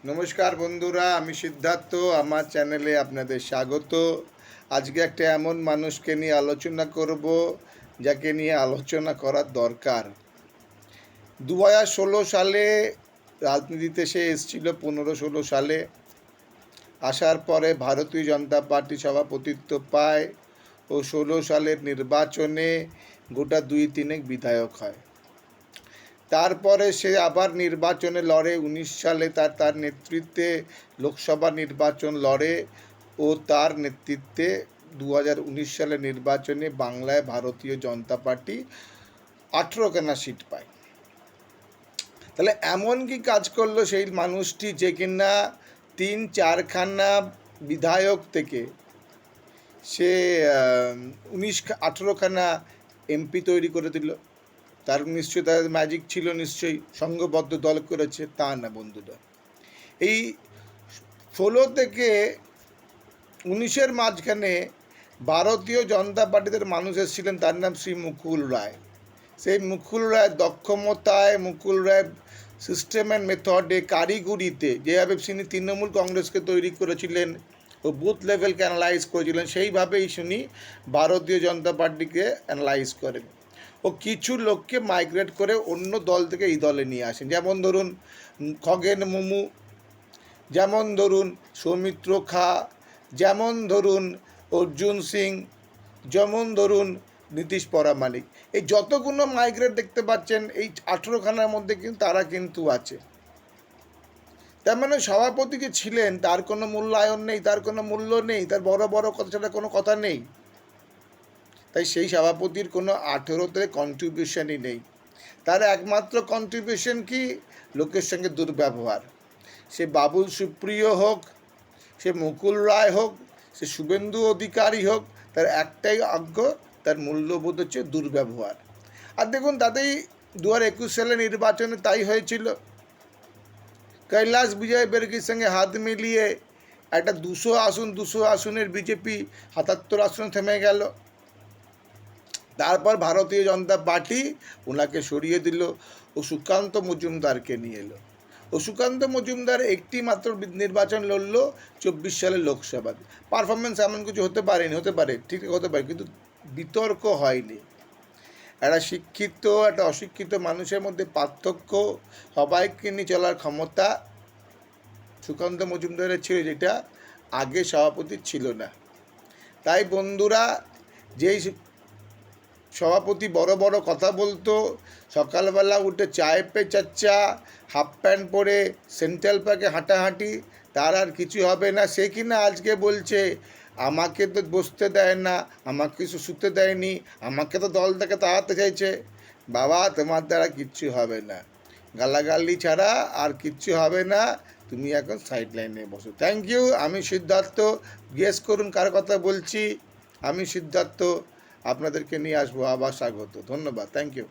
নমস্কার বন্ধুরা, আমি সিদ্ধার্থ। আমার চ্যানেলে আপনাদের স্বাগত। আজকে একটা এমন মানুষকে নিয়ে আলোচনা করব যাকে নিয়ে আলোচনা করার দরকার। 2016 সালে রাজনীতিতে সে এসেছিল, 15-16 সালে আসার পরে ভারতীয় জনতা পার্টি সভাপতিত্ব পায় ও 16 সালের নির্বাচনে গোটা 2-3 বিধায়ক হয়। তারপরে সে আবার নির্বাচনে লড়ে, 19 সালে তার নেতৃত্বে লোকসভা নির্বাচন লড়ে ও তার নেতৃত্বে 2019 সালের নির্বাচনে বাংলায় ভারতীয় জনতা পার্টি 18খানা সিট পায়। তাহলে এমন কি কাজ করলো সেই মানুষটি যে কিনা 3-4খানা বিধায়ক থেকে সে 18খানা এমপি তৈরি করে দিল? তার নিশ্চয়ই তার ম্যাজিক ছিল, নিশ্চয়ই সংঘবদ্ধ দল করেছে, তা না বন্ধুরা। এই 16 থেকে 19-এর মাঝখানে ভারতীয় জনতা পার্টিদের মানুষ এসেছিলেন, তার নাম শ্রী মুকুল রায়। সেই মুকুল রায় দক্ষমতায়, মুকুল রায় সিস্টেম অ্যান্ড মেথডে, কারিগরিতে, যেভাবে তিনি তৃণমূল কংগ্রেসকে তৈরি করেছিলেন ও বুথ লেভেলকে অ্যানালাইজ করেছিলেন, সেইভাবেই শুনি ভারতীয় জনতা পার্টিকে অ্যানালাইজ করেন ও কিছু লোককে মাইগ্রেট করে অন্য দল থেকে এই দলে নিয়ে আসেন। যেমন ধরুন খগেন মুর্মু, যেমন ধরুন সৌমিত্র খা, যেমন ধরুন অর্জুন সিং, যেমন ধরুন নীতিশ পরামানিক। এই যতগুলো মাইগ্রেট দেখতে পাচ্ছেন এই 18খানার মধ্যে কিন্তু তারা কিন্তু আছে। তার মানে সভাপতি যে ছিলেন তার কোনো মূল্যায়ন নেই, তার কোনো মূল্য নেই, তার বড় বড় কথা ছাড়া কোনো কথা নেই। তাই সেই সভাপতির কোনো 18তে কন্ট্রিবিউশনই নেই। তার একমাত্র কন্ট্রিবিউশন কি? লোকের সঙ্গে দুর্ব্যবহার। সে বাবুল সুপ্রিয় হোক, সে মুকুল রায় হোক, সে শুভেন্দু অধিকারী হোক, তার একটাই আগ্য, তার মূল্যবোধ হচ্ছে দুর্ব্যবহার। আর দেখুন তাতেই 2021 সালে নির্বাচনে তাই হয়েছিল। কৈলাস বিজয় বর্গীর সঙ্গে হাত মিলিয়ে একটা 200 আসনের বিজেপি 77 আসনে থেমে গেল। তারপর ভারতীয় জনতা পার্টি ওনাকে সরিয়ে দিল ও সুকান্ত মজুমদারকে নিয়ে এলো। ও সুকান্ত মজুমদার একটি মাত্র নির্বাচন লড়ল 24 সালের লোকসভাতে। পারফরমেন্স এমন কিছু হতে পারেনি, হতে পারে, ঠিক হতে পারে, কিন্তু বিতর্ক হয়নি। একটা শিক্ষিত একটা অশিক্ষিত মানুষের মধ্যে পার্থক্য, সবাইকে নিয়ে চলার ক্ষমতা সুকান্ত মজুমদারের ছিল, যেটা আগে সভাপতির ছিল না। তাই বন্ধুরা, যেই সভাপতি বড় বড় কথা বলতো, সকালবেলা উঠে চায় পে চাচ্চা, হাফ প্যান্ট পরে সেন্ট্রাল পার্কে হাঁটাহাঁটি, তার আর কিছু হবে না। সে কিনা আজকে বলছে আমাকে তো বসতে দেয় না, আমাকে শুতে দেয়নি, আমাকে তো দল থেকে তাড়াতে চাইছে। বাবা, তোমার দ্বারা কিচ্ছু হবে না, গালাগালি ছাড়া আর কিচ্ছু হবে না। তুমি এখন সাইড লাইনে বসো। Thank you. আমি সিদ্ধার্থ। গেস করুন কার কথা বলছি। আমি সিদ্ধার্থ আপনাদেরকে নিয়ে আসবো আবার। স্বাগত, ধন্যবাদ, থ্যাংক ইউ।